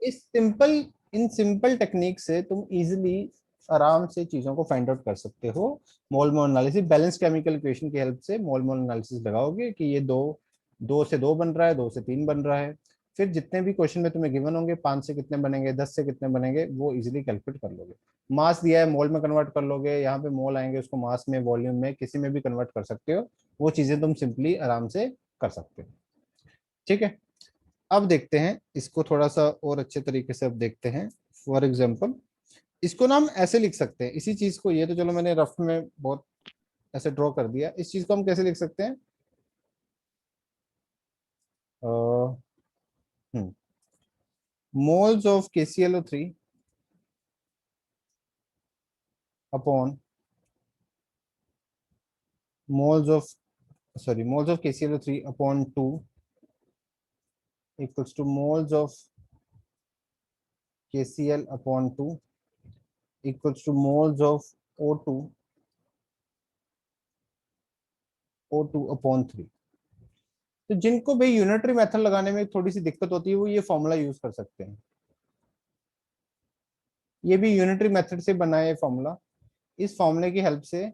इस simple in simple technique से तुम इजिली आराम से चीजों को फाइंड आउट कर सकते हो। मोल mole analysis, balance chemical equation की हेल्प से मोल मोल एनालिसिस लगाओगे कि ये दो, दो से दो बन रहा है, दो से तीन बन रहा है। फिर जितने भी क्वेश्चन में तुम्हें गिवन होंगे, 5 से कितने बनेंगे, 10 से कितने बनेंगे, वो इजिली कैलकुलेट कर लोगे। मास दिया है, मोल में कन्वर्ट कर लोगे, यहाँ पे मोल आएंगे, उसको मास में, वॉल्यूम में, किसी में भी कन्वर्ट कर सकते हो। वो चीजें तुम सिंपली आराम से कर सकते हो। ठीक है, अब देखते हैं इसको थोड़ा सा और अच्छे तरीके से। अब देखते हैं, फॉर एग्जाम्पल इसको ना हम ऐसे लिख सकते हैं, इसी चीज को, ये तो चलो मैंने रफ में बहुत ऐसे ड्रॉ कर दिया, इस चीज को हम कैसे लिख सकते हैं? Moles of KClO3 upon moles of, sorry, moles of KClO3 upon 2 equals to moles of KCl upon 2 equals to moles of O2 upon 3। तो जिनको भाई यूनिटरी मेथड लगाने में थोड़ी सी दिक्कत होती है, वो ये फॉर्मूला यूज कर सकते हैं। ये भी यूनिटरी मेथड से बना है फॉर्मूला। इस फॉर्मूले की हेल्प से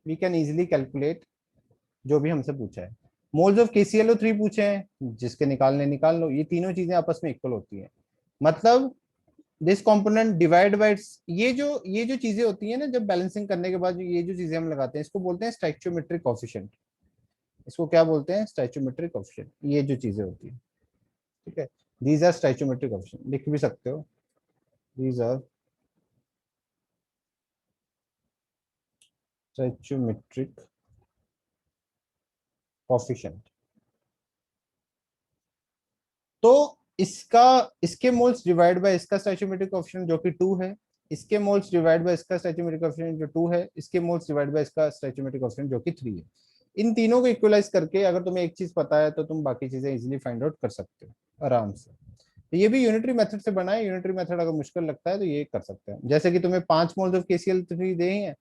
वी कैन इजीली कैलकुलेट जो भी हमसे पूछा है। मोल्स ऑफ KClO3 पूछे हैं, जिसके निकालने निकाल लो, ये तीनों चीजें आपस में इक्वल होती हैं। मतलब दिस कंपोनेंट डिवाइड बाय, ये जो चीजें होती हैं ना, जब बैलेंसिंग करने के बाद ये जो चीजें हम लगाते हैं, इसको बोलते हैं स्टैइक्योमेट्रिक कोएफिशिएंट। इसको क्या बोलते हैं? स्टैइक्योमेट्रिक कोएफिशिएंट। ये जो चीजें होती हैं, ठीक है, दीज आर स्टैइक्योमेट्रिक कोएफिशिएंट, लिख भी सकते हो, दीज आर स्टैइक्योमेट्रिक कोएफिशिएंट। तो इसका, इसके मोल्स डिवाइड बाय इसका स्टैइक्योमेट्रिक कोएफिशिएंट जो कि 2 है, इसके मोल्स डिवाइड बाय इसका स्टैइक्योमेट्रिक कोएफिशिएंट जो 2 है, इसके मोल्स डिवाइड बाय इसका स्टैइक्योमेट्रिक कोएफिशिएंट जो कि 3 है। इन तीनों को इक्वलाइज करके अगर तुम्हें एक चीज पता है, तो तुम बाकी चीजें इजीली फाइंड आउट कर सकते हो आराम से। तो ये भी यूनिटरी मेथड से बना है। यूनिटरी मेथड अगर मुश्किल लगता है तो ये कर सकते हैं। जैसे कि तुम्हें 5 मोल्स ऑफ KCl3 दे ही हैं,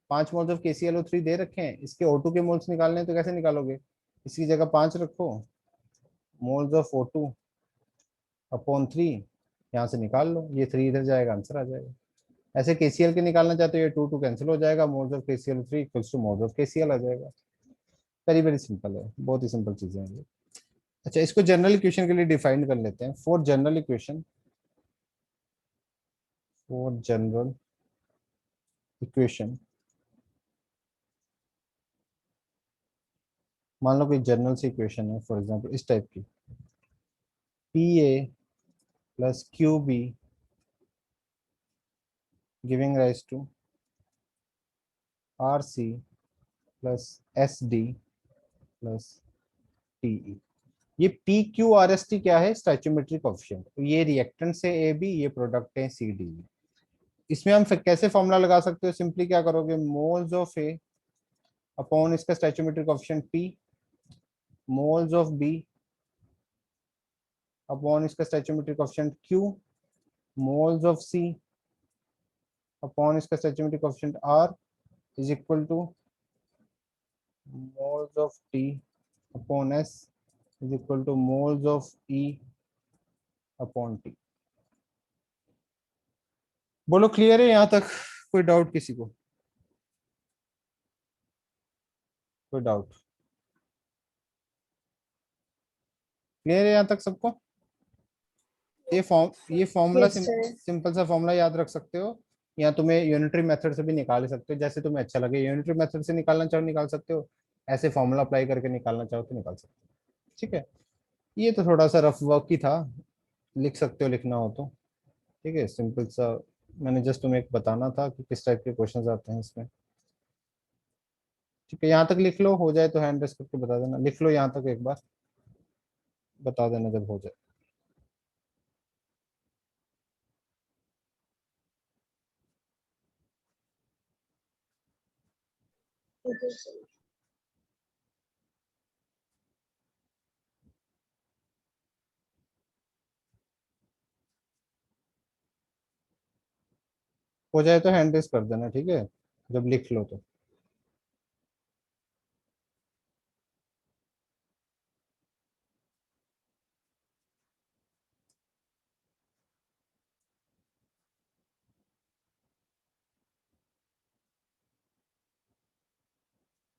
5 मोल्स ऑफ KClO3 दे रखे हैं, इसके O2 के मोल्स निकालने हैं, तो कैसे निकालोगे? इसकी जगह 5 रखो, मोल्स ऑफ O2 अपॉन 3, यहाँ से निकाल लो, ये 3 इधर जाएगा, आंसर आ जाएगा। ऐसे KCl के निकालना चाहते हो, ये 2 कैंसिल हो जाएगा, moles of KClO3 equals to moles of KCl आ जाएगा। वेरी वेरी सिंपल है, बहुत ही सिंपल चीजें हैं ये। अच्छा, इसको जनरल इक्वेशन के लिए डिफाइन कर लेते हैं। For general equation, for general equation, मान लो कोई जनरल सी इक्वेशन है, फॉर एग्जांपल इस टाइप की, Pa plus QB giving rise to RC plus SD plus TE। ये PQRST क्या है? Stoichiometric coefficient. तो ये रिएक्टेंट से AB, ये प्रोडक्ट है CD। इसमें हम कैसे फॉर्मूला लगा सकते हो? सिंपली क्या करोगे, मोल्स ऑफ A अपॉन इसका stoichiometric coefficient P, moles of B upon इसका stoichiometric coefficient Q, moles of C upon इसका stoichiometric coefficient R is equal to moles of T upon S is equal to moles of E upon T। बोलो clear है यहाँ तक? कोई doubt किसी को? कोई डाउट? क्लियर है यहाँ तक सबको? ये फॉर्मूला यस सर। सिंपल सा फॉर्मूला याद रख सकते हो, या तुम्हें यूनिटरी मेथड से भी निकाल सकते हो, जैसे तुम्हें अच्छा लगे। यूनिटरी मेथड से निकालना चाहो निकाल सकते हो, ऐसे फॉर्मूला अप्लाई करके निकालना चाहो तो निकाल सकते हो। ठीक है, ये तो थोड़ा सा रफ वर्क ही था, लिख सकते हो लिखना हो तो। ठीक है, सिंपल सा, मैंने जस्ट तुम्हें एक बताना था कि किस टाइप के क्वेश्चंस आते हैं इसमें। ठीक है, यहाँ तक लिख लो, हो जाए तो हैंड रेस करके बता देना। लिख लो यहाँ तक एक बार, बता देना जब हो जाए। Okay sir. हो जाए तो हैंड रेस कर देना, ठीक है, जब लिख लो तो।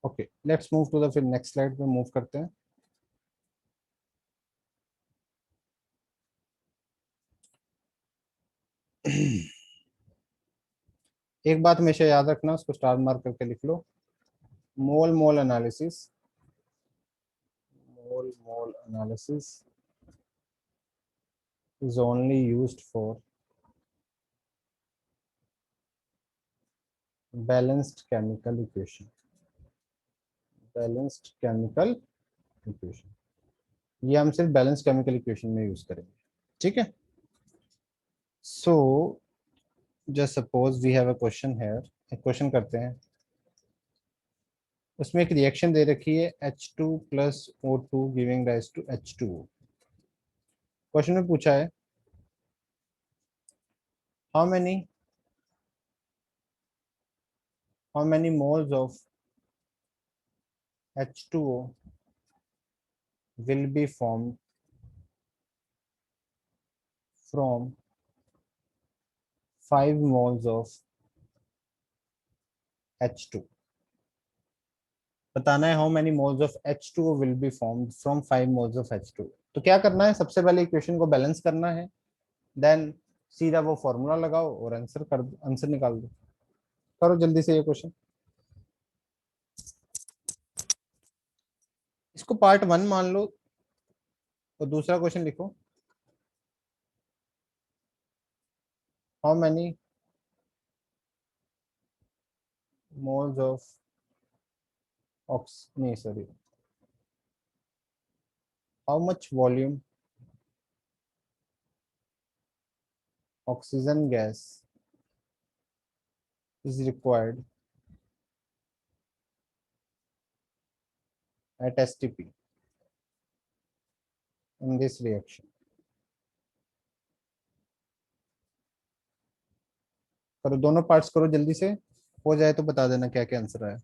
Okay, let's move to the फिर नेक्स्ट स्लाइड पे मूव करते हैं। एक बात हमेशा याद रखना, उसको स्टार मार्क करके लिख लो। Mole mole analysis, mole mole analysis is only used for balanced chemical equation, balanced chemical equation। ये हम सिर्फ बैलेंस केमिकल इक्वेशन में यूज करेंगे, ठीक है। So just suppose we have a question here, एक क्वेश्चन करते हैं। उसमें एक रिएक्शन दे रखी है H2 plus O2 giving rise to H2O। Question में पूछा है how many moles of H2O will be formed from 5 moles of H2। बताना है how many moles of H2O will be formed from 5 moles of H2। तो क्या करना है, सबसे पहले इक्वेशन को बैलेंस करना है, देन सीधा वो फॉर्मूला लगाओ और आंसर निकाल दो। करो जल्दी से ये क्वेश्चन। इसको पार्ट 1 मान लो और दूसरा क्वेश्चन लिखो, हाउ मेनी मोल्स ऑफ ऑक्स नहीं sorry, how much volume oxygen gas is required at STP in this reaction। करो दोनों पार्ट्स करो जल्दी से, हो जाए तो बता देना क्या क्या आंसर है।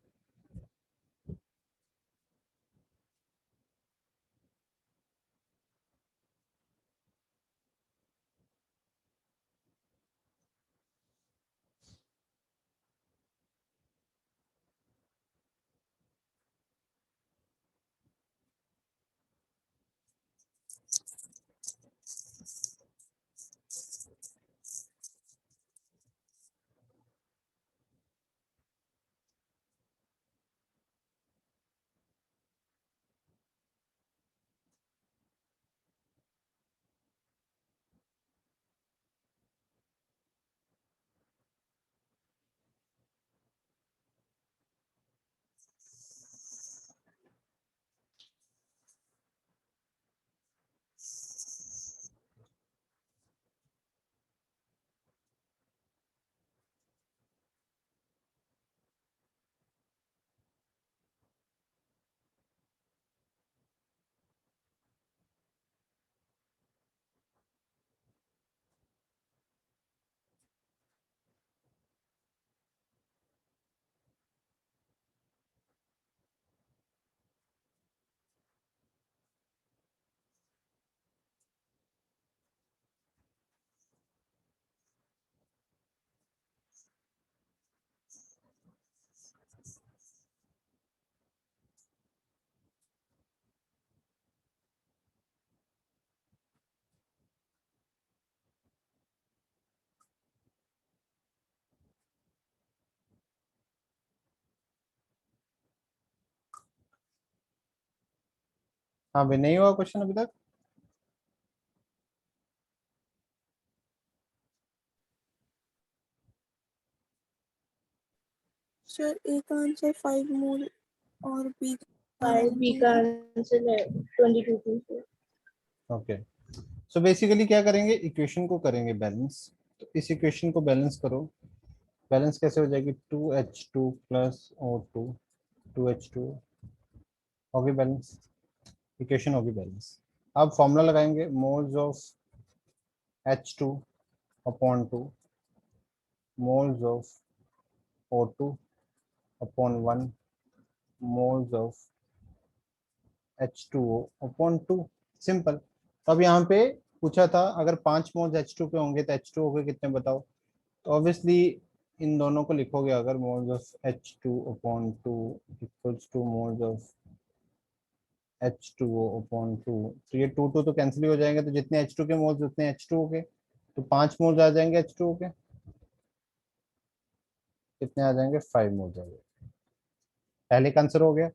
हाँ भाई, नहीं हुआ क्वेश्चन अभी तक। सर ए का आंसर 5 मोल और बी का 5 का आंसर है 22 ओके, सो बेसिकली क्या करेंगे, इक्वेशन को करेंगे बैलेंस। तो इस इक्वेशन को बैलेंस करो। बैलेंस कैसे हो जाएगी, 2H2 प्लस O2, 2H2 होगी बैलेंस, इक्वेशन होगी बैलेंस। अब फॉर्मूला लगाएंगे, moles of H2 upon 2 moles of O2 upon 1 moles of H2O upon 2। Simple. तो अब यहाँ पे पूछा था अगर 5 मोल्स H2 पे होंगे तो H2O के कितने बताओ। तो ऑब्वियसली इन दोनों को लिखोगे अगर, moles of H2/2 equals to moles of H2O/2, तो ये 2 तो कैंसिल हो जाएंगे, तो जितने H2 के मोल्स उतने H2O के, तो 5 मोल्स आ जाएंगे H2O के। कितने आ जाएंगे? 5 मोल्स आ जाएंगे। पहले का आंसर हो गया।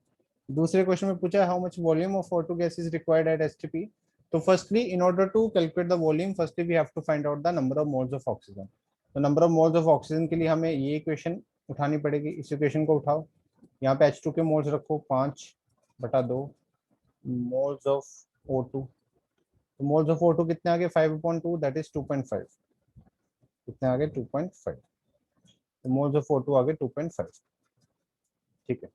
दूसरे क्वेश्चन में पूछा how much volume of O2 gas is required at STP। तो firstly in order to calculate the volume, firstly we have to find out the number of moles of oxygen. तो number of moles of oxygen के लिए हमें ये equation उठानी पड़ेगी। इस equation को उठाओ, यहाँ पे H2 के मोल्स रखो 5/2 मोल्स ऑफ O2। तो मोल्स ऑफ O2 कितने आ गए? 5/2, दैट इज 2.5। कितने आ गए? 2.5। तो मोल्स ऑफ O2 आ गए 2.5। ठीक है।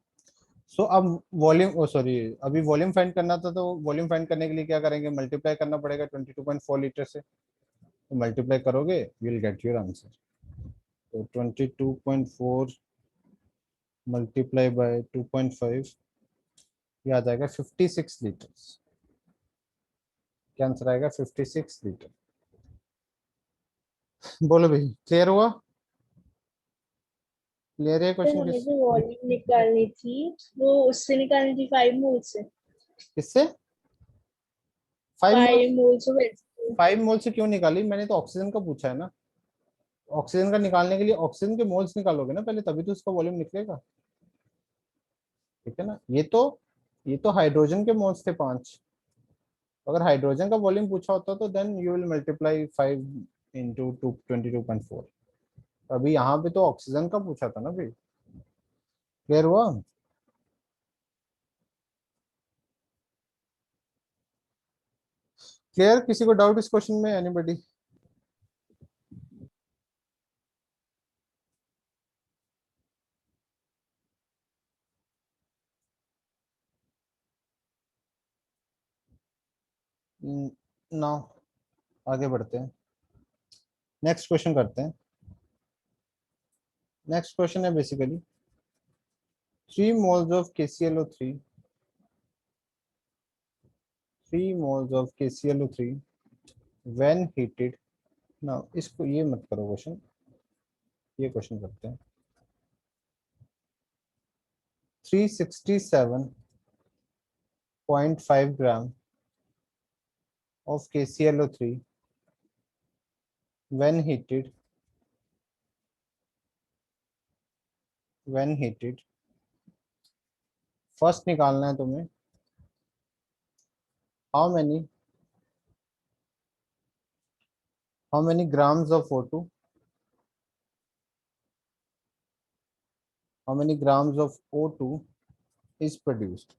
सो अब वॉल्यूम, ओ सॉरी, अभी वॉल्यूम फाइंड करना था, तो वॉल्यूम फाइंड करने के लिए क्या करेंगे? मल्टीप्लाई करना पड़ेगा 22.4 लीटर से। तो मल्टीप्लाई करोगे, you will get your answer. तो 22.4 मल्टीप्लाई बाय 2.5, ये आ जाएगा 56 लीटर। क्या आंसर आएगा? 56 लीटर। बोलो भाई, क्लियर हुआ? क्लियर है तो क्वेश्चन? हमें किस जो वॉल्यूम निकालनी थी वो उससे निकालनी थी 5 मोल से। किससे? 5 मोल? 5 मोल्स ऑफ H2O। 5 मोल से क्यों निकाली? मैंने तो ऑक्सीजन का पूछा है ना। ऑक्सीजन का निकालने के लिए ऑक्सीजन के मोल्स निकालोगे ना पहले, तभी तो उसका वॉल्यूम निकलेगा। ठीक है ना। ये तो हाइड्रोजन के मोल्स थे 5। अगर हाइड्रोजन का वॉल्यूम पूछा होता तो then you will multiply 5 into 22.4। अभी यहाँ पे तो ऑक्सीजन का पूछा था ना भाई। क्लियर हुआ? क्लियर? किसी को डाउट इस क्वेश्चन में? एनीबॉडी? ना। आगे बढ़ते हैं, नेक्स्ट क्वेश्चन करते हैं। नेक्स्ट क्वेश्चन है basically 3 moles of KClO3, 3 moles of KClO3 when heated। ना, इसको ये मत करो क्वेश्चन, ये क्वेश्चन करते हैं। 367.5 ग्राम of KClO3 when heated, when heated, first निकालना है तुम्हें। How many, how many grams of O2, how many grams of O2 is produced?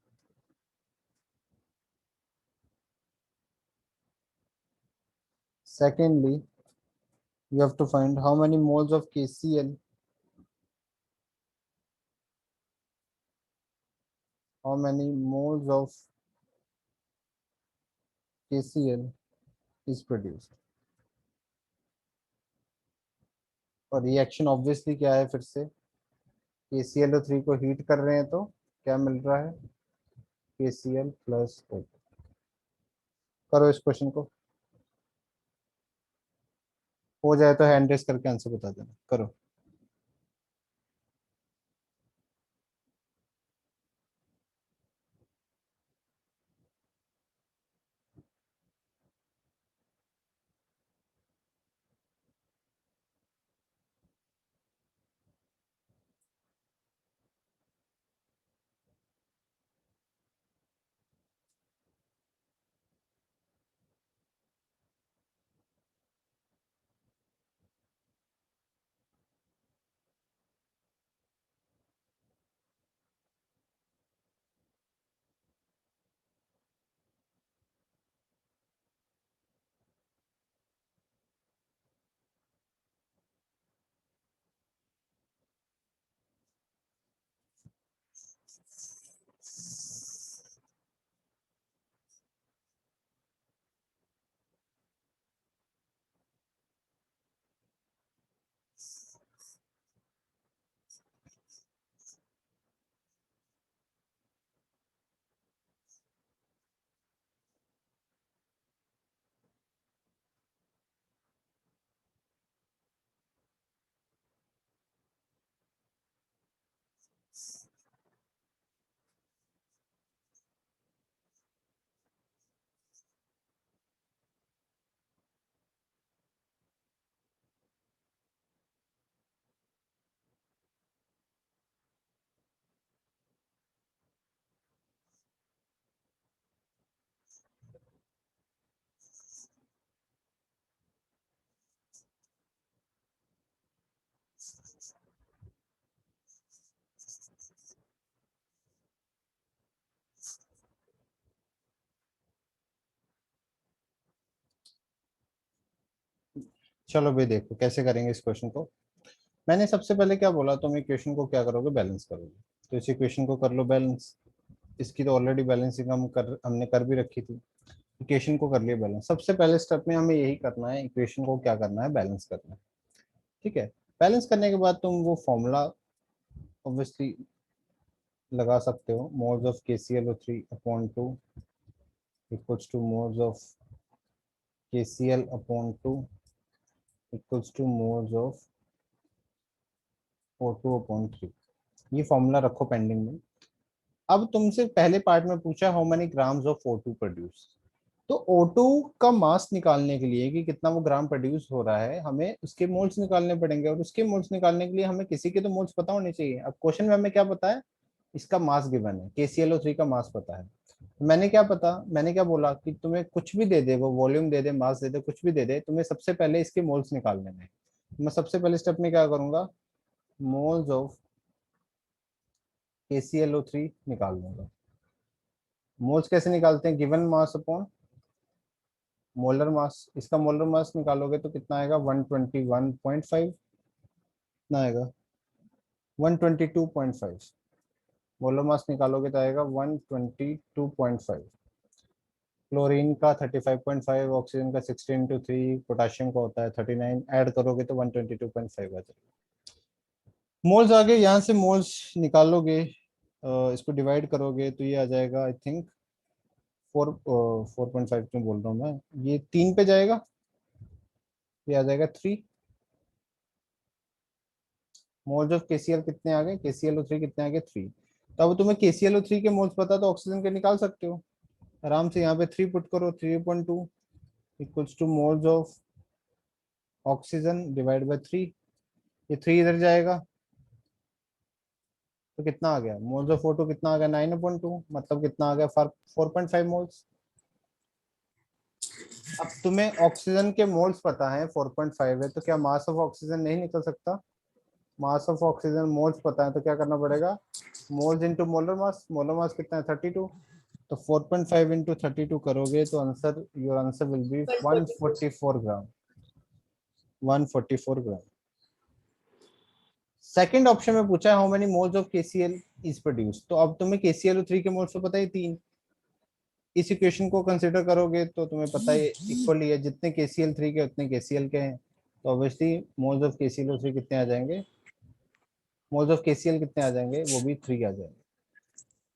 Secondly, you have to find how many moles of KCl, how many moles of KCl is produced। और reaction obviously क्या है? फिर से KClO3 को heat कर रहे हैं तो क्या मिल रहा है? KCl plus O2। करो इस क्वेश्चन को, हो जाए तो हैंड रेस करके आंसर बता देना। करो। चलो भाई देखो कैसे करेंगे इस क्वेश्चन को। मैंने सबसे पहले क्या बोला, तुम इक्वेशन को क्या करोगे, बैलेंस करोगे। तो इस इक्वेशन को कर लो बैलेंस। इसकी तो ऑलरेडी बैलेंसिंग हमने कर भी रखी थी। इक्वेशन को कर लिया बैलेंस। सबसे पहले स्टेप में हमें यही करना है, इक्वेशन को क्या करना है, बैलेंस करना है। ठीक है। बैलेंस करने के बाद तुम वो फॉर्मूला ऑब्वियसली लगा सकते हो, moles of KClO3 upon 2 equals to moles of KCl upon 2 equals to moles of O2 upon 3। ये फॉर्मूला रखो पेंडिंग में। अब तुमसे पहले पार्ट में पूछा how many grams of O2 produce. तो O2 का मास निकालने के लिए कि कितना वो ग्राम प्रोड्यूस हो रहा है, हमें उसके मोल्स निकालने पड़ेंगे, और उसके मोल्स निकालने के लिए हमें किसी के तो मोल्स पता होने चाहिए। अब क्वेश्चन में हमें क्या पता है, इसका मास गिवन है, KClO3 का मास पता है। मैंने क्या पता, मैंने क्या बोला कि तुम्हें कुछ भी दे दे, वो वॉल्यूम दे दे, मास दे दे, कुछ भी दे दे, तुम्हें सबसे पहले इसके मोल्स निकालने हैं। मैं सबसे पहले स्टेप में क्या करूंगा, मोल्स ऑफ KClO3 निकाल दूंगा। मोल्स कैसे निकालते हैं, given mass upon molar mass. इसका मोलर मास निकालोगे तो कितना आएगा, 121.5। कितना आएगा, 122.5। मोलर मास निकालोगे तो आएगा 122.5। क्लोरीन का 35.5, ऑक्सीजन का 16 × 3, पोटाशियम का होता है 39, ऐड करोगे तो 122.5 आ जाएगा। मोल्स आ गए, यहाँ से मोल्स निकालोगे, इसको डिवाइड करोगे तो ये आ जाएगा आई थिंक 4.5 क्यों बोल रहा हूँ मैं, ये 3 पे जाएगा, ये आ जाएगा 3। मोल्स ऑफ KCl कितने आ गए, KClO3 कितने आ गए, 3। तो अब तुम्हें KClO3 के मोल्स पता तो ऑक्सीजन के निकाल सकते हो आराम से। यहाँ पे 3 पुट करो, 3.2 equals to moles of oxygen divide by 3। ये 3 इधर जाएगा तो कितना आ गया, मोल्स ऑफ O2 कितना आ गया, 9.2, मतलब कितना आ गया, 4.5 मोल्स। अब तुम्हें ऑक्सीजन के मोल्स पता है 4.5 है, तो क्या मास ऑफ ऑक्सीजन नहीं निकल सकता। मास ऑफ ऑक्सीजन मोल्स पता है तो क्या करना पड़ेगा, moles into molar mass. Molar mass कितना है, 32। तो 4.5 इंटू 32 करोगे तो answer, your answer will be 144। 144 gram. 144 gram. Second option में पूछा है how many moles of KCl is produce. तो अब तुम्हें KClO3 के मोल्स तो पता ही 3। इस इक्वेशन को कंसिडर करोगे तो तुम्हें पता है इक्वली है, जितने KCl3 के उतने KCl के हैं। तो ऑब्वियसली मोल्स ऑफ KClO3 कितने आ जाएंगे, मोल्स ऑफ KCl कितने आ जाएंगे, वो भी 3 आ जाएंगे।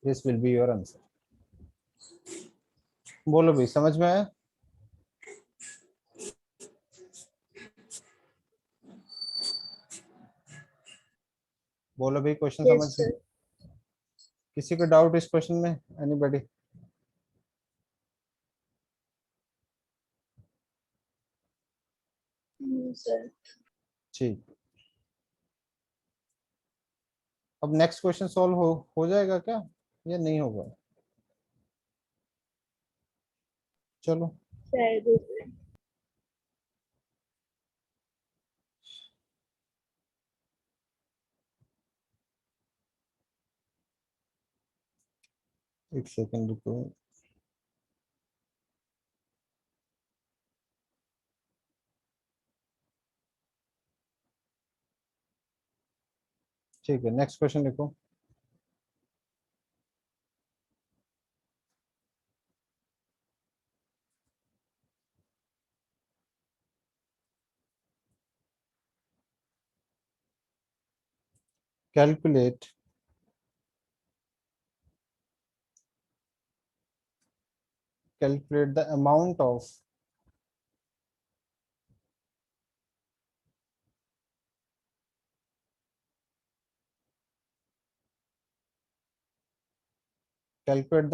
This will be your answer. बोलो भाई, समझ में आया। बोलो भाई, क्वेश्चन समझ यस में। सर। किसी को डाउट इस क्वेश्चन में, एनीबॉडी। सर। ठीक। अब नेक्स्ट क्वेश्चन सॉल्व हो जाएगा क्या, या नहीं होगा। चलो शायद हो जाए। एक सेकंड रुको। ठीक है, नेक्स्ट क्वेश्चन लिखो। Calculate the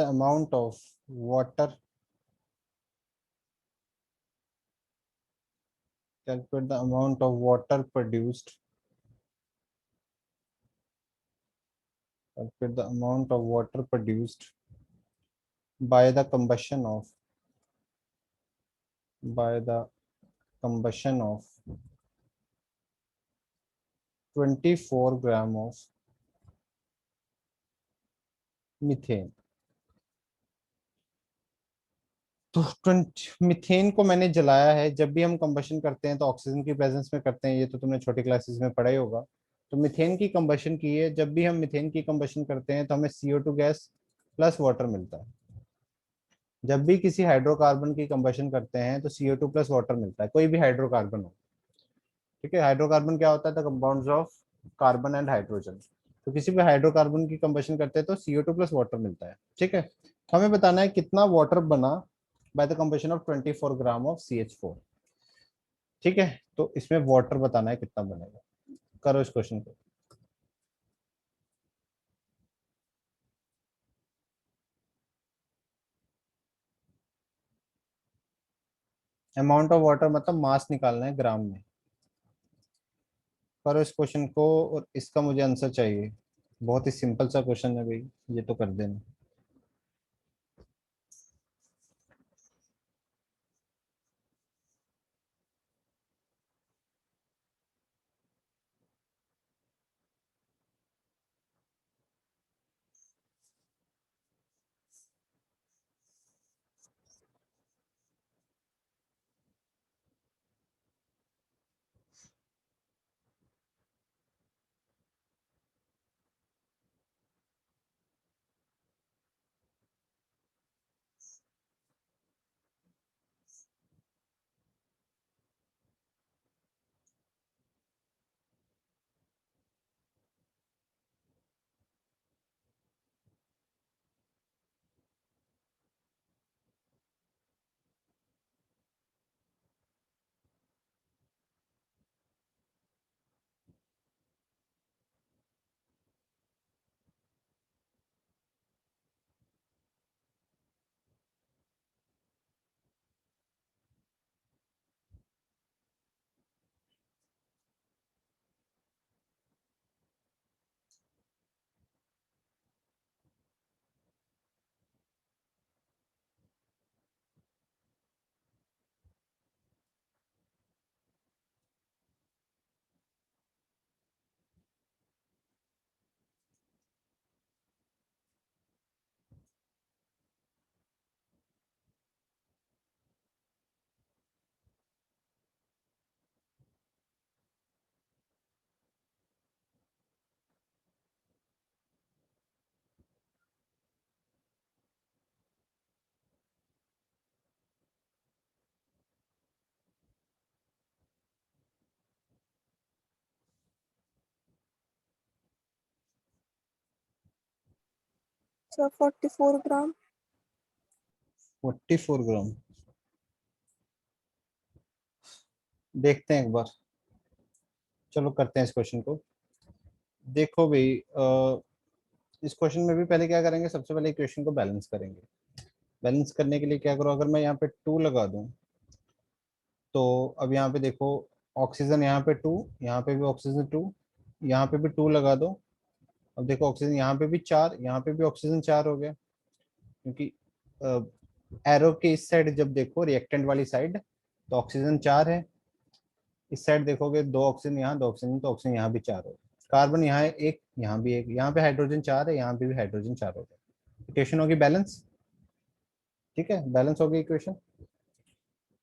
amount of water, calculate the amount of water produced, calculate the amount of water produced by the combustion of, by the combustion of 24 gram of methane। तो 20 methane को मैंने जलाया है। जब भी हम combustion करते हैं तो ऑक्सीजन की प्रेजेंस में करते हैं, ये तो तुमने छोटी क्लासेस में पढ़ा ही होगा। तो मीथेन की कंबशन की है, जब भी हम मीथेन की कंबशन करते हैं तो हमें CO2 गैस प्लस वाटर मिलता है। जब भी किसी हाइड्रोकार्बन की कंबशन करते हैं तो CO2 प्लस वाटर मिलता है, कोई भी हाइड्रोकार्बन हो। ठीक है, हाइड्रोकार्बन क्या होता है? The compounds of carbon and hydrogen. तो किसी भी हाइड्रोकार्बन की कंबशन करते हैं तो CO2 प्लस वाटर मिलता है। ठीक है, तो हमें बताना है कितना वाटर बना by the combustion of 24 gram of CH4। ठीक है, तो इसमें वाटर बताना है कितना बनेगा। करो इस क्वेश्चन को। अमाउंट ऑफ वाटर मतलब मास निकालना है ग्राम में। करो इस क्वेश्चन को, और इसका मुझे आंसर चाहिए। बहुत ही सिंपल सा क्वेश्चन है भाई, ये तो कर देना। सर 44 ग्राम। 44 ग्राम, देखते हैं एक बार। चलो करते हैं इस क्वेश्चन को। देखो भाई, इस क्वेश्चन में भी पहले क्या करेंगे, सबसे पहले इक्वेशन को बैलेंस करेंगे। बैलेंस करने के लिए क्या करो, अगर मैं यहाँ पे 2 लगा दूं तो अब यहाँ पे देखो, ऑक्सीजन यहाँ पे 2, यहाँ पे भी ऑक्सीजन 2, यहाँ पे भी 2 लगा दो। अब देखो ऑक्सीजन यहाँ पे भी 4, यहाँ पे भी ऑक्सीजन 4 हो गया, क्योंकि एरो के इस साइड जब देखो रिएक्टेंट वाली साइड तो ऑक्सीजन 4 है। इस साइड देखोगे 2 ऑक्सीजन यहाँ, 2 ऑक्सीजन, तो ऑक्सीजन यहाँ भी 4 हो गया। कार्बन यहाँ है एक, यहाँ भी एक, यहाँ पे हाइड्रोजन 4 है, यहाँ पे भी हाइड्रोजन 4 हो गया। इक्वेशन होगी बैलेंस। ठीक है, बैलेंस हो गई इक्वेशन।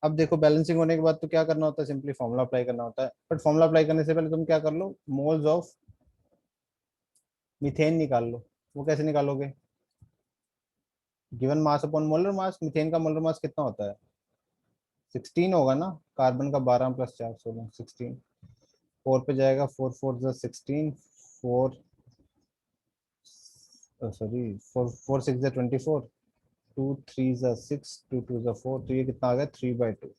अब देखो बैलेंसिंग होने के बाद तो क्या करना होता है, सिंपली फॉर्मुला अप्लाई करना होता है। बट फॉर्मुला अप्लाई करने से पहले तुम क्या कर लो, मोल्स ऑफ मीथेन निकाल लो। वो कैसे निकालोगे? Given mass upon molar mass. Methane का मोलर मास कितना होता है? 16 होगा ना। कार्बन का 12 प्लस 4 16, 16। 4 पे जाएगा, 4 4 जा 16, 4 सॉरी 4 4 6 जा 24, 2 3 जा 6, 2 2 जा 4, तो ये कितना आ गया 3/2।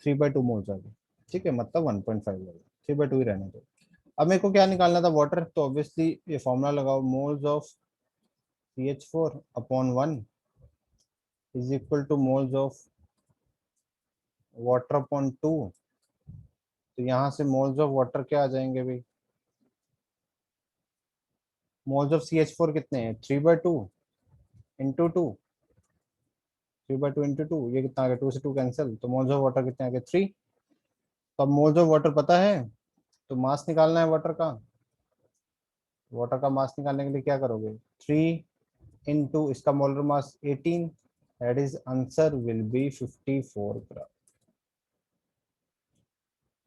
3/2 मोल्स आ गया। ठीक है, मतलब 1.5 लगेगा, 3/2 ही रहने दो। अब मेरे को क्या निकालना था, वाटर। तो ऑब्वियसली ये फॉर्मूला लगाओ, moles of CH4 upon 1 is equal to moles of water upon 2। तो यहाँ से मोल्स ऑफ वाटर क्या आ जाएंगे भाई? मोल्स ऑफ CH4 कितने हैं? 3/2 इंटू 2, 3/2 इंटू 2, ये कितना आ गया? 2 से 2 कैंसिल, तो मोल्स ऑफ वाटर कितने आ गए? 3। तो अब मोल्स ऑफ वाटर पता है, तो मास निकालना है वाटर का। वाटर का मास निकालने के लिए क्या करोगे? 3 इंटू इसका molar mass 18, That is answer will be 54 ग्राम।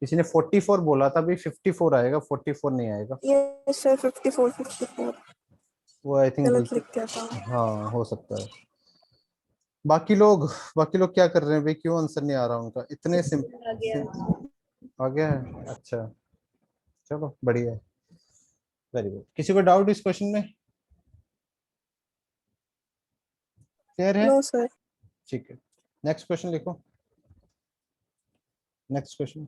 किसी ने 44 बोला था, भी 54 आएगा, 44 नहीं आएगा। यस सर 54 54 वो आई थिंक गलत गलती, लिख दिया था। हाँ हो सकता है। बाकी लोग, बाकी लोग क्या कर रहे हैं भाई, क्यों आंसर नहीं आ रहा उनका? इतने आ गया। आ गया है, अच्छा चलो बढ़िया है, वेरी गुड। किसी को डाउट इस क्वेश्चन में? क्लियर है? No sir. ठीक है, नेक्स्ट क्वेश्चन लिखो। Next question,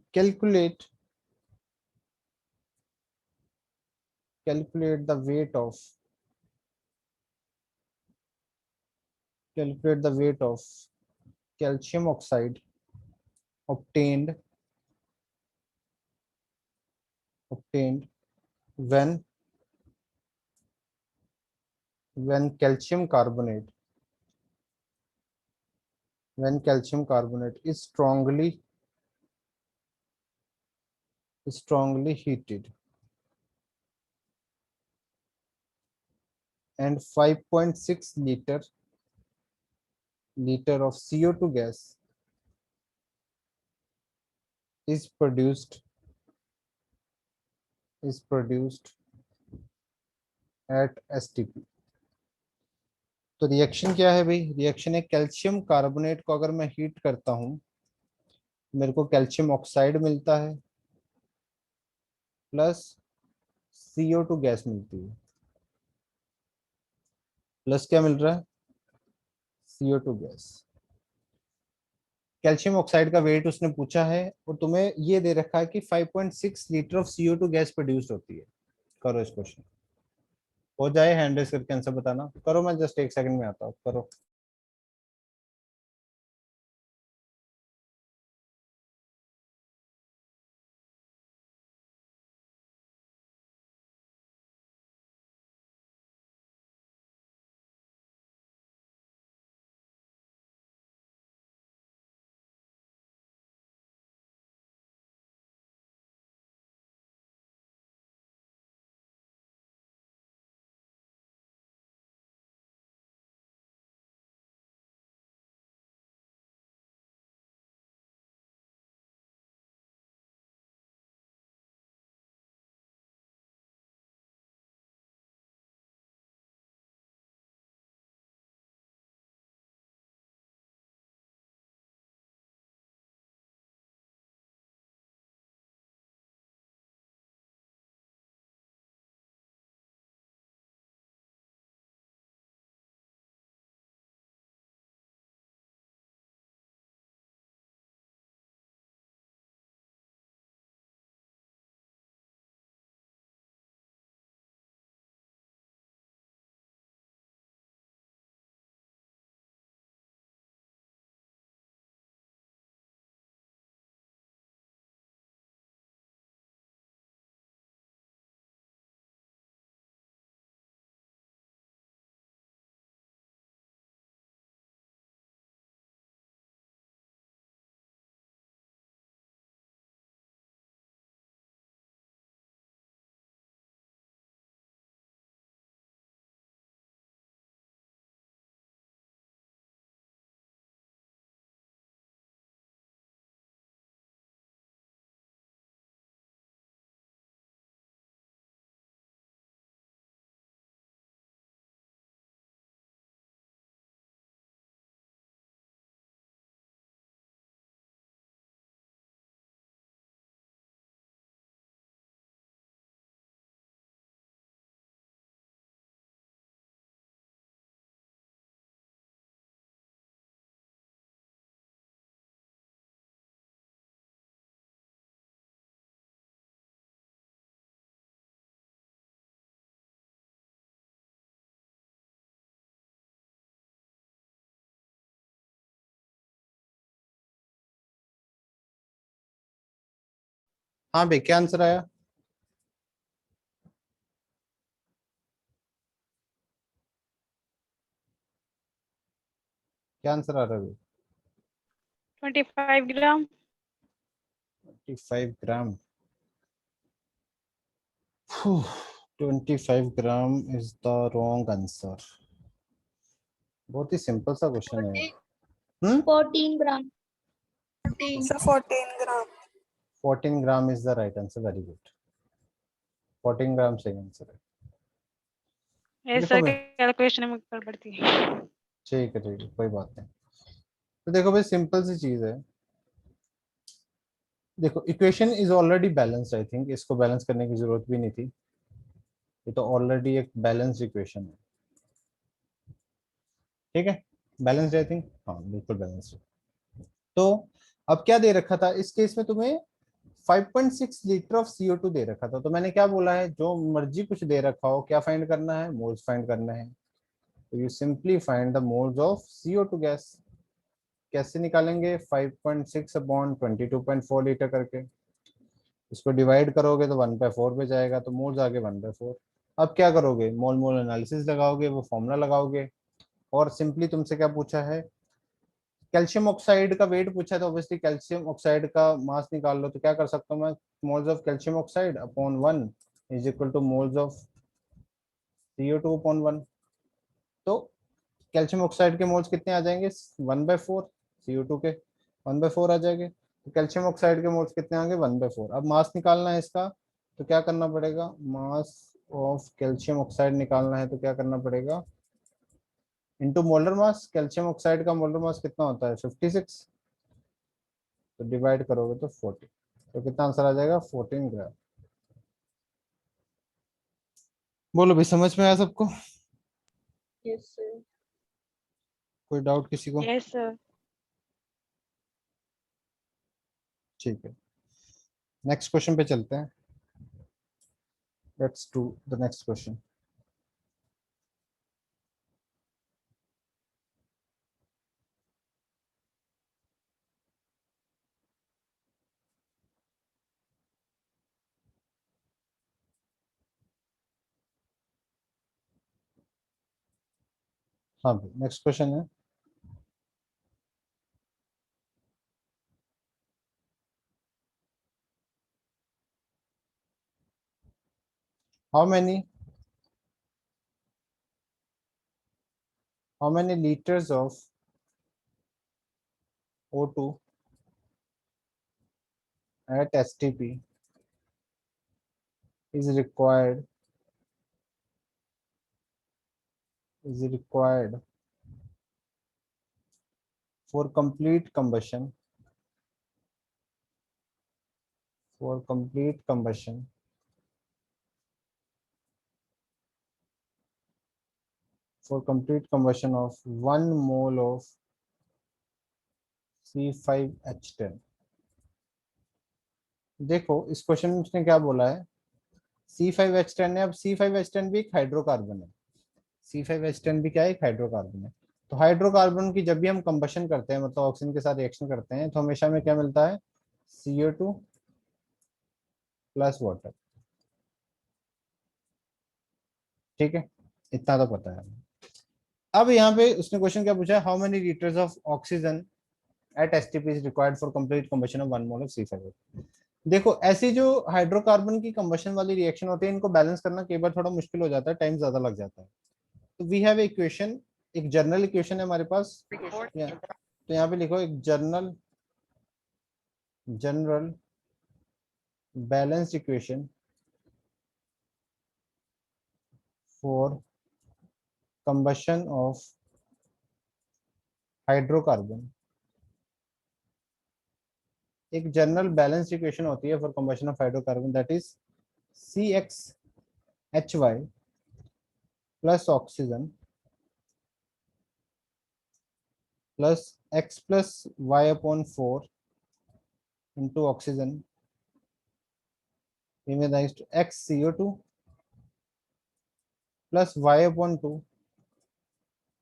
calculate the weight of calculate the weight of calcium oxide obtained when calcium carbonate is strongly heated and 5.6 liter of CO2 gas is produced at STP। तो reaction क्या है भाई? Reaction है calcium carbonate को अगर मैं heat करता हूं, मेरे को कैल्शियम ऑक्साइड मिलता है प्लस CO2 गैस मिलती है। प्लस क्या मिल रहा है? CO2 gas. कैल्शियम ऑक्साइड का वेट उसने पूछा है और तुम्हें ये दे रखा है कि 5.6 litre of CO2 gas produce होती है। करो इस क्वेश्चन, हो जाए हैंड रेस करके आंसर बताना। करो, मैं जस्ट एक सेकंड में आता हूँ, करो। हाँ भाई, क्या आंसर आया? क्या आंसर आ रहा है? 25 gram. 25 gram. 25 gram is the wrong answer. बहुत ही सिंपल सा क्वेश्चन है। 14 gram. Sir 14 gram. 14 gram is the right answer, very good. 14 gram सही आंसर है। ये देखो सर भाई, कैलकुलेशन में गड़बड़ थी। ठीक है, कोई बात नहीं। तो देखो भाई, सिंपल सी चीज है। देखो, equation is already balanced, I think इसको बैलेंस करने की जरूरत भी नहीं थी। ये तो ऑलरेडी एक बैलेंस्ड इक्वेशन है। ठीक है, बैलेंस्ड आई थिंक, हाँ बिल्कुल बैलेंस्ड। तो अब क्या दे रखा था इस केस में तुम्हें? 5.6 लीटर ऑफ CO2 दे रखा था। तो मैंने क्या बोला है, जो मर्जी कुछ दे रखा हो, क्या फाइंड करना है? मोल्स फाइंड करना है। तो you simply find the moles of CO2 gas. कैसे निकालेंगे? 5.6 अपॉन 22.4 लीटर करके। इसको डिवाइड करोगे तो 1/4 पे जाएगा, तो मोल्स आगे 1/4। अब क्या करोगे? मोल मोल एनालिसिस लगाओगे, वो फॉर्मूला लगाओगे। और सिंपली तुमसे क्या पूछा है? कैल्शियम ऑक्साइड का वेट पूछा है, तो ऑब्वियसली कैल्शियम ऑक्साइड का मास निकाल लो। तो क्या कर सकता हूँ मैं? Moles of calcium oxide upon 1 is equal to moles of CO2 upon 1। तो कैल्शियम ऑक्साइड के मोल्स कितने आ जाएंगे? 1/4। CO2 के 1/4 आ जाएंगे। तो कैल्शियम ऑक्साइड के मोल्स कितने आएंगे? 1/4। अब मास निकालना है इसका, तो क्या करना पड़ेगा? मास ऑफ कैल्शियम ऑक्साइड निकालना है, तो क्या करना पड़ेगा? Into molar mass. Calcium oxide का मोलर मास कितना होता है? 56। तो डिवाइड करोगे तो 40। तो कितना आंसर आ जाएगा? 14 ग्राम। बोलो भाई, समझ में आया सबको? Yes sir. कोई डाउट किसी को? Yes sir. ठीक है, नेक्स्ट क्वेश्चन पे चलते हैं। Let's do the next question. हाँ भाई, नेक्स्ट क्वेश्चन है। How many liters of O2 at STP is required for complete combustion for complete combustion of 1 mole of C5H10। देखो, इस क्वेश्चन में उसने क्या बोला है? C5H10 है। अब C5H10 भी एक हाइड्रोकार्बन है। C5H10 भी क्या है? एक हाइड्रोकार्बन है। तो हाइड्रोकार्बन की जब भी हम कंबशन करते हैं, मतलब ऑक्सीजन के साथ रिएक्शन करते हैं, तो हमेशा में क्या मिलता है? CO2 plus water. ठीक है, इतना तो पता है। अब यहाँ पे उसने क्वेश्चन क्या पूछा है? How many litres of oxygen at STP is required for complete combustion of 1 mole of C5। देखो, ऐसी जो हाइड्रोकार्बन की कंबशन वाली रिएक्शन होती है, इनको बैलेंस करना कई बार थोड़ा मुश्किल हो जाता है, टाइम ज्यादा लग जाता है। तो वी हैव इक्वेशन, एक जनरल इक्वेशन है हमारे पास। तो यहाँ पे लिखो एक general balanced equation for combustion of hydrocarbon. एक जनरल बैलेंस्ड इक्वेशन होती है for combustion of hydrocarbon, that is CxHy plus oxygen plus X plus Y upon 4 into oxygen to XCO2 plus Y upon 2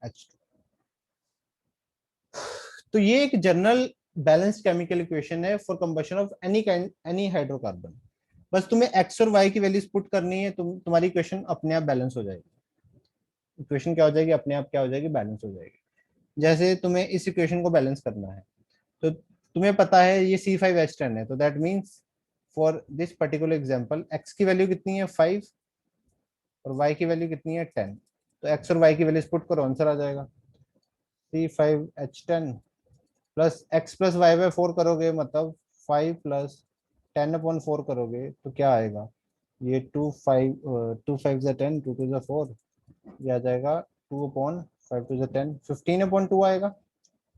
H2। तो ये एक general balanced chemical equation है for combustion of any hydrocarbon. बस तुम्हें x और Y की values put करनी है, तुम्हारी इक्वेशन अपने आप बैलेंस हो जाएगी। इक्वेशन क्या हो जाएगी? अपने आप क्या हो जाएगी? बैलेंस हो जाएगी। जैसे तुम्हें इस इक्वेशन को बैलेंस करना है, तो तुम्हें पता है ये C5H10 है, तो that means for this particular example x की वैल्यू कितनी है? 5 और वाई की वैल्यू कितनी है? 10। तो एक्स और वाई की वैल्यूज पुट करो, आंसर आ जाएगा। C5H10 plus x plus Y by 4 करोगे मतलब 5 प्लस 10/4 करोगे तो क्या आएगा, ये 2 5 टू 2 4, ये आ जाएगा 2/5 2 15/2 आएगा,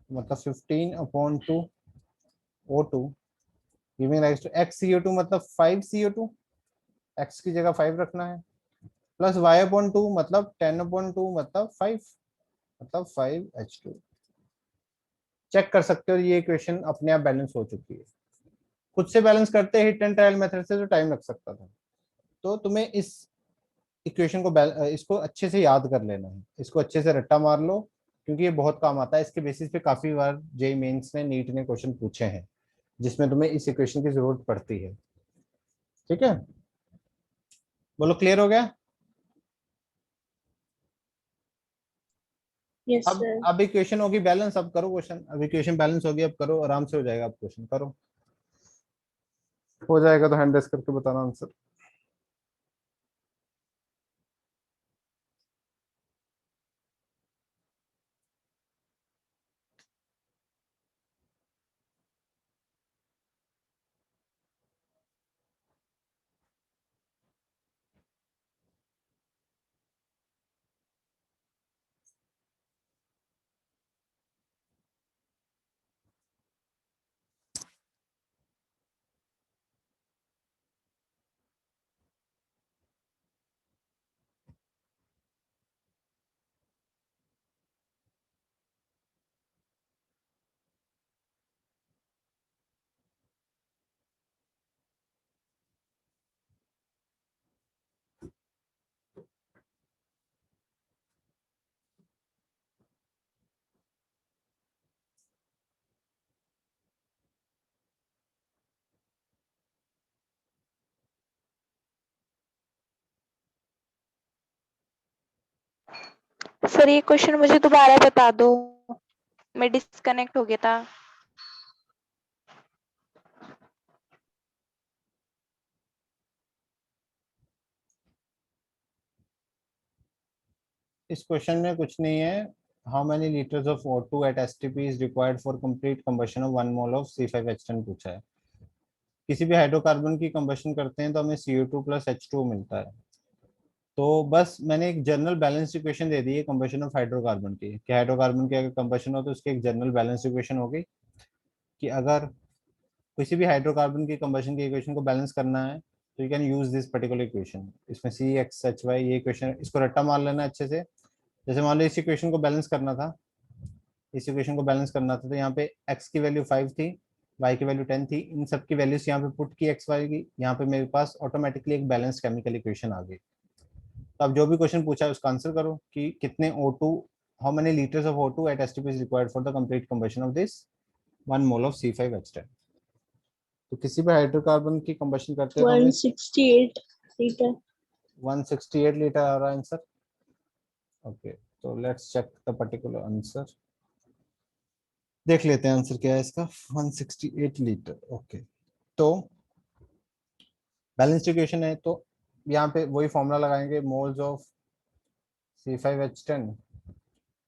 मतलब 15/2 O2 giving rise to x CO2 मतलब 5 CO2, x की जगह 5 रखना है, प्लस y/2 मतलब 10/2 मतलब 5, मतलब 5H2। चेक कर सकते हो ये इक्वेशन अपने आप बैलेंस हो चुकी है। खुद से बैलेंस करते हिट एंड ट्रायल मेथड से तो टाइम लग सकता था, तो तुम्हें इस इक्वेशन को इसको अच्छे से याद कर लेना है, इसको अच्छे से रट्टा मार लो, क्योंकि ये बहुत काम आता है। इसके बेसिस पे काफी बार जेईई मेंस ने, नीट ने क्वेश्चन पूछे हैं जिसमें तुम्हें इस इक्वेशन की जरूरत पड़ती है। ठीक है, बोलो क्लियर हो गया। यस अब सर। अब इक्वेशन होगी बैलेंस, अब करो क्वेश्चन। अब इक्वेशन बैलेंस होगी, अब करो, आराम से हो जाएगा। अब क्वेश्चन करो, हो जाएगा तो हैंड रेस करके बताना आंसर। सर ये क्वेश्चन मुझे दोबारा बता दो, मैं डिस्कनेक्ट हो गया था। इस क्वेश्चन में कुछ नहीं है। How many litres of O2 at STP is required for complete combustion of 1 mole of C5H10 पूछा है। किसी भी हाइड्रोकार्बन की कंबशन करते हैं तो हमें CO2 प्लस H2 मिलता है। तो बस मैंने एक जनरल बैलेंस इक्वेशन दे दी है कंबशन ऑफ हाइड्रोकार्बन की, कि हाइड्रोकार्बन की अगर कंबशन हो तो उसकी एक जनरल बैलेंस इक्वेशन होगी, कि अगर किसी भी हाइड्रोकार्बन की कंबशन की इक्वेशन को बैलेंस करना है तो you can use this particular equation. इसमें CXHY ये इक्वेशन, इसको रट्टा मार लेना अच्छे से। जैसे मान लो इस इक्वेशन को बैलेंस करना था, इस इक्वेशन को बैलेंस करना था, तो यहाँ पे x की वैल्यू 5 थी, y की वैल्यू 10 थी, इन सब की वैल्यूज यहाँ पे पुट की x y की, यहाँ पे मेरे पास ऑटोमेटिकली एक बैलेंस केमिकल इक्वेशन आ गई। तो अब जो भी क्वेश्चन पूछा है उसका आंसर करो कि कितने O2, how many litres of O2 at STP is required for the complete combustion of this 1 mole of C5H10। तो किसी भी हाइड्रोकार्बन की कंबशन करते हैं तो हमें 168 लीटर। 168 लीटर आ रहा है आंसर। ओके, तो let's check the particular answer, देख लेते हैं आंसर क्या है इसका। 168 लीटर। ओके, तो बैलेंस्ड इक्वेशन है तो यहाँ पे वही फॉर्मूला लगाएंगे, moles of C5H10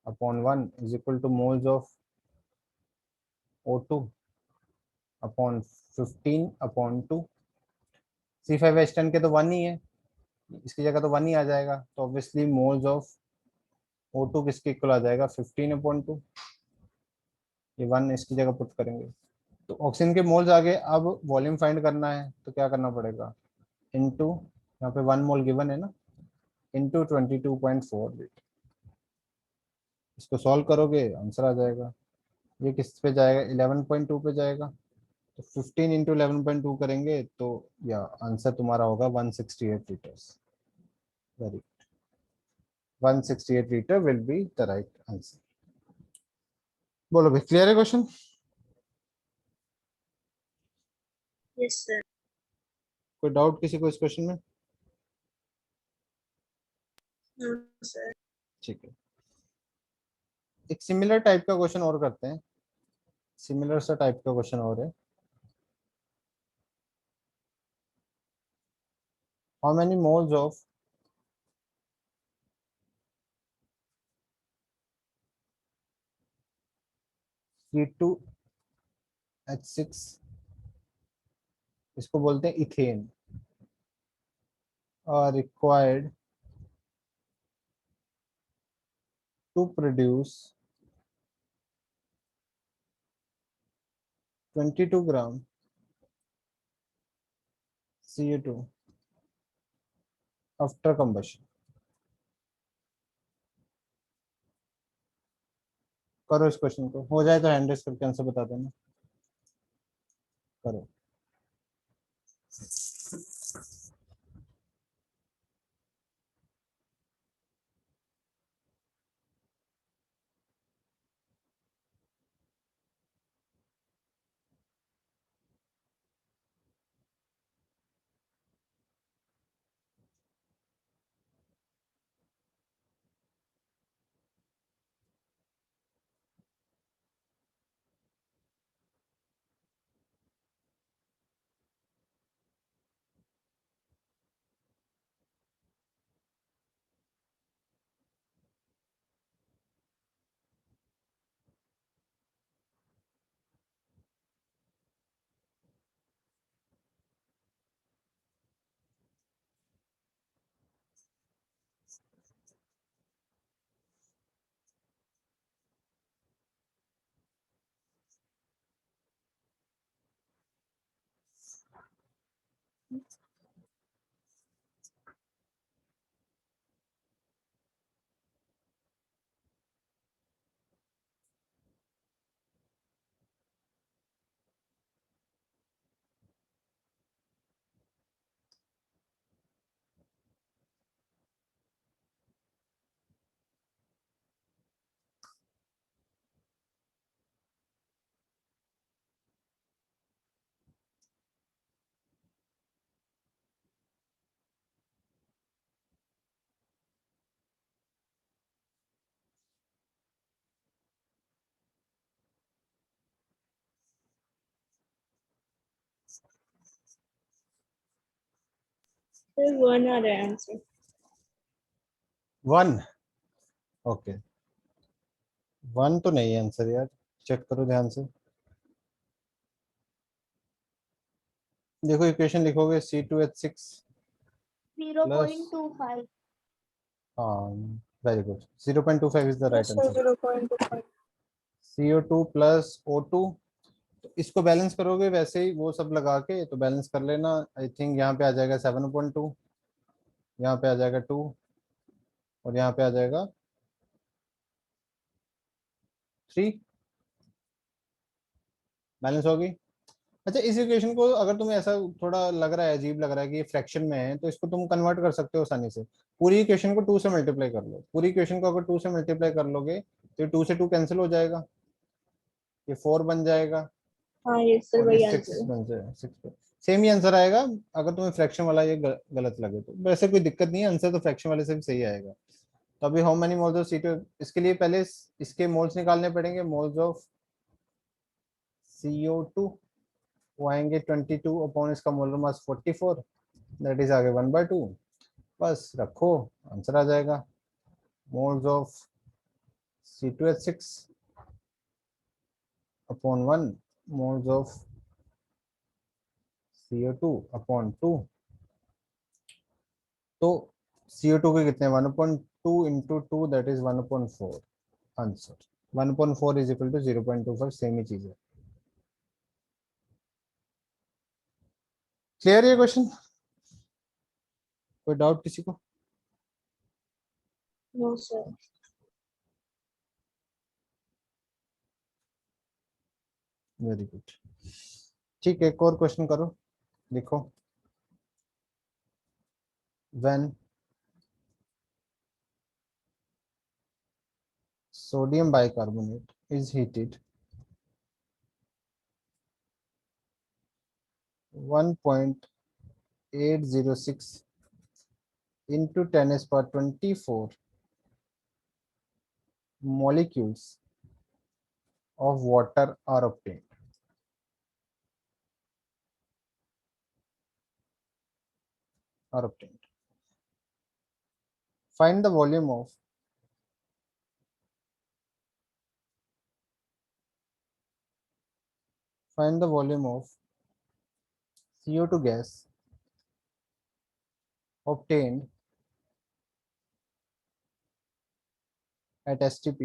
upon 1 is equal to moles of O2 upon 15/2। C5H10 के तो 1 ही है, इसकी जगह तो 1 ही आ जाएगा, तो ऑब्वियसली मोल्स ऑफ O2 किसके इक्वल आ जाएगा, 15/2। ये 1 इसकी जगह पुट करेंगे तो ऑक्सीजन के मोल्स आ गए। अब वॉल्यूम फाइंड करना है तो क्या करना पड़ेगा, इनटू, यहाँ पे 1 मोल गिवन है ना, इनटू 22.4 लीटर। इसको सॉल्व करोगे आंसर आ जाएगा। ये किस पे जाएगा, 11.2 पे जाएगा, तो 15 इंटू 11.2 करेंगे तो या आंसर तुम्हारा होगा 168 litres. Very good, 168 litre will be the right answer. बोलो भाई, क्लियर है क्वेश्चन। Yes sir. कोई डाउट किसी को इस क्वेश्चन में। No sir. ठीक है, एक सिमिलर टाइप का क्वेश्चन और करते हैं। सिमिलर सा टाइप का क्वेश्चन और है, how many moles of C2H6, इसको बोलते हैं इथेन, और required to produce 22 gram CO2 after combustion. करो इस क्वेश्चन को, हो जाए तो हैंड रेस करके आंसर बता देना। करो। There's one other answer. 1, okay 1 तो नहीं है आंसर यार, चेक करो ध्यान से। देखो इक्वेशन लिखोगे C2H6 प्लस, 0.25. हाँ very good, 0.25 is the right answer. 0.25. CO2 plus O2, तो इसको बैलेंस करोगे वैसे ही वो सब लगा के, तो बैलेंस कर लेना। आई थिंक यहाँ पे आ जाएगा 7.2, यहाँ पे आ जाएगा 2, और यहाँ पे आ जाएगा 3, बैलेंस होगी। अच्छा, इस इक्वेशन को अगर तुम्हें ऐसा थोड़ा लग रहा है, अजीब लग रहा है कि ये फ्रैक्शन में है, तो इसको तुम कन्वर्ट कर सकते हो आसानी से। पूरी इक्वेशन को 2 से मल्टीप्लाई कर लो, पूरी इक्वेशन को अगर 2 से मल्टीप्लाई कर लोगे तो 2 से 2 कैंसिल हो जाएगा, ये 4 बन जाएगा, हाँ, ये सर और ये वही 6 आंसर है. बन जाएगा, 6। सेम ही आंसर आएगा। अगर तुम्हें फ्रैक्शन वाला ये गलत लगे तो वैसे कोई दिक्कत नहीं है, आंसर तो फ्रैक्शन वाले से भी सही आएगा। तो अभी how many moles of CO2, इसके लिए पहले इसके मोल्स निकालने पड़ेंगे, मोल्स ऑफ CO2, वो आएंगे 22 अपॉन इसका मोलर मास 44, दैट इज आगे 1/2, बस रखो आंसर आ जाएगा। Moles of C2H6 upon 1, moles of CO2 upon 2, तो CO2 के कितने, 1/2 into 2 that is 1/4 answer. 1/4 is equal to 0.25, same ही चीज है। क्लियर ये क्वेश्चन, कोई डाउट किसी को? No, sir. वेरी गुड, ठीक है एक और क्वेश्चन करो, लिखो। When sodium bicarbonate is heated 1.806 into 10 is per 24 molecules of water are obtained. Find the volume of find the volume of CO2 gas obtained at STP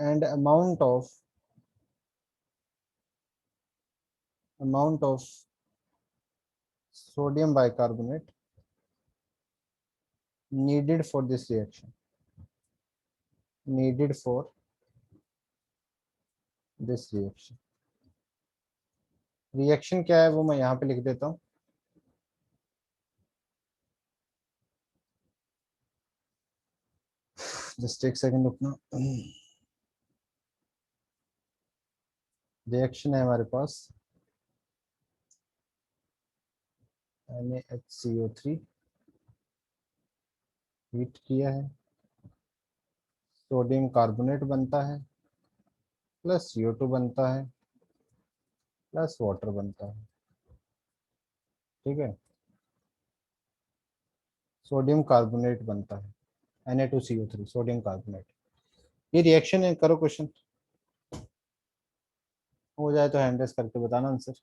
and amount of sodium bicarbonate needed for this reaction. Reaction क्या है वो मैं यहाँ पे लिख देता हूँ. Just एक सेकंड रुकना. रिएक्शन है हमारे पास NaHCO3 हीट किया है, सोडियम कार्बोनेट बनता है प्लस CO2 बनता है प्लस वाटर बनता है. ठीक है, सोडियम कार्बोनेट बनता है Na2CO3 सोडियम कार्बोनेट. ये रिएक्शन है. करो क्वेश्चन, हो जाए तो हैंड रेस करके बताना आंसर.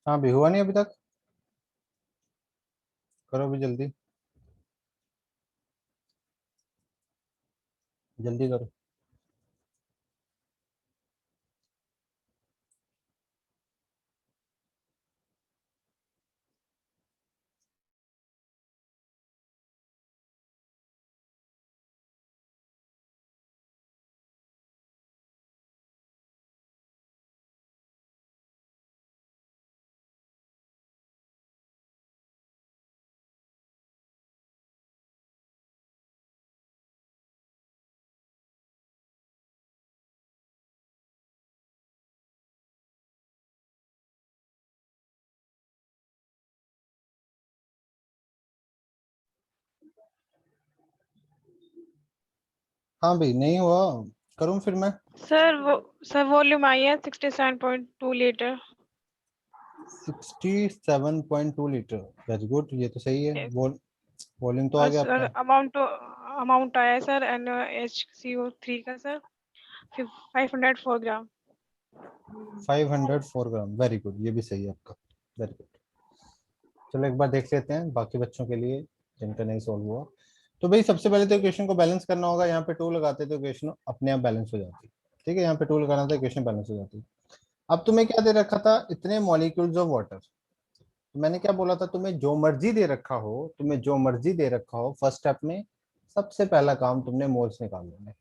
हाँ भी हुआ नहीं अभी तक. करो भी जल्दी, जल्दी करो. हाँ भाई नहीं हुआ, करूँ फिर मैं. सर वॉल्यूम आई है 67.2 लीटर. 67.2 लीटर. वेरी गुड, ये तो सही है. Yes. वॉल्यूम तो आ और गया सर आपका. अमाउंट आया है सर NaHCO3 का सर 504 ग्राम. 504 ग्राम, वेरी गुड, ये भी सही है आपका, वेरी गुड। चलो एक बार देख लेते हैं बाकी बच्चों के लिए जिनका नहीं सॉल्व हुआ। तो भाई सबसे पहले तो इक्वेशन को बैलेंस करना होगा, यहाँ पे 2 लगाते तो इक्वेशन अपने आप बैलेंस हो जाती। ठीक है, यहाँ पे 2 लगाना था, इक्वेशन बैलेंस हो जाती। अब तुम्हें क्या दे रखा था, इतने मॉलिक्यूल्स ऑफ वाटर। तो मैंने क्या बोला था, तुम्हें जो मर्जी दे रखा हो, तुम्हें जो मर्जी दे रखा हो, फर्स्ट स्टेप में सबसे पहला काम तुमने मोल्स निकाल लेना है।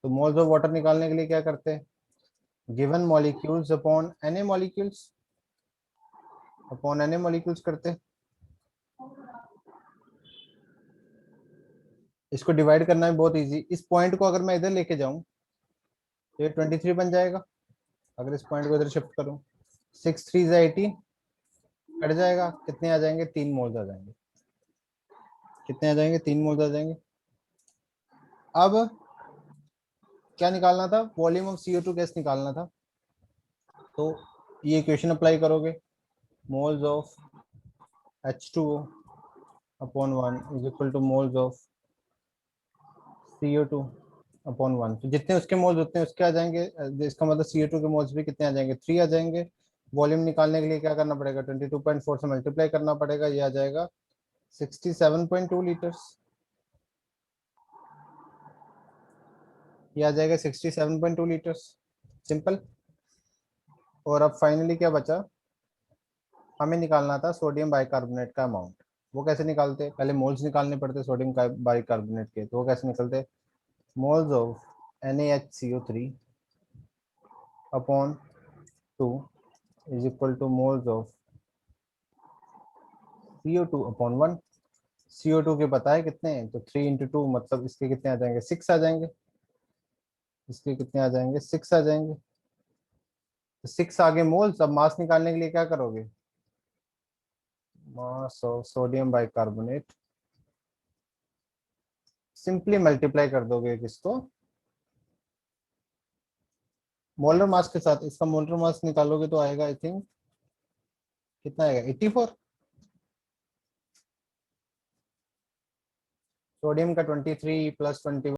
तो मोल्स ऑफ वाटर निकालने के लिए क्या करते हैं, given molecules upon Na molecules, upon Na molecules करते हैं। इसको डिवाइड करना है बहुत इजी। इस पॉइंट को अगर मैं इधर लेके जाऊं तो ये 23 बन जाएगा। अगर इस पॉइंट को इधर शिफ्ट करूं, 6 3 18, कट जाएगा, कितने आ जाएंगे, 3 मोल्स आ जाएंगे। कितने आ जाएंगे, 3 मोल्स आ जाएंगे। अब क्या निकालना था, वॉल्यूम ऑफ CO2 गैस निकालना था। तो ये इक्वेशन अप्लाई करोगे, moles of H2O upon 1 is equal to moles of CO2 upon 1। तो जितने उसके मोल्स उतने उसके आ जाएंगे। इसका मतलब CO2 के मोल्स भी कितने आ जाएंगे, 3 आ जाएंगे। वॉल्यूम निकालने के लिए क्या करना पड़ेगा, 22.4 से मल्टीप्लाई करना पड़ेगा, ये आ जाएगा 67.2 लीटर्स। ये आ जाएगा 67.2 लीटर्स, सिंपल। और अब फाइनली क्या बचा, हमें निकालना था सोडियम बाइकार्बोनेट का अमाउंट। वो कैसे निकालते, पहले मोल्स निकालने पड़ते सोडियम बाइकार्बोनेट के। तो वो कैसे निकलते, moles of NaHCO3 upon 2 is equal to moles of CO2 upon 1। CO2 के पता है कितने हैं, तो 3 इंटू 2 मतलब इसके कितने आ जाएंगे, 6 आ जाएंगे। इसके कितने आ जाएंगे, 6 आ जाएंगे। तो 6 आगे मोल्स। अब मास निकालने के लिए क्या करोगे, mass of sodium bicarbonate, simply multiply कर दोगे किसको, मोलर मास के साथ। इसका मोलर मास निकालोगे तो आएगा आई थिंक कितना आएगा, 84। सोडियम का 23 प्लस 21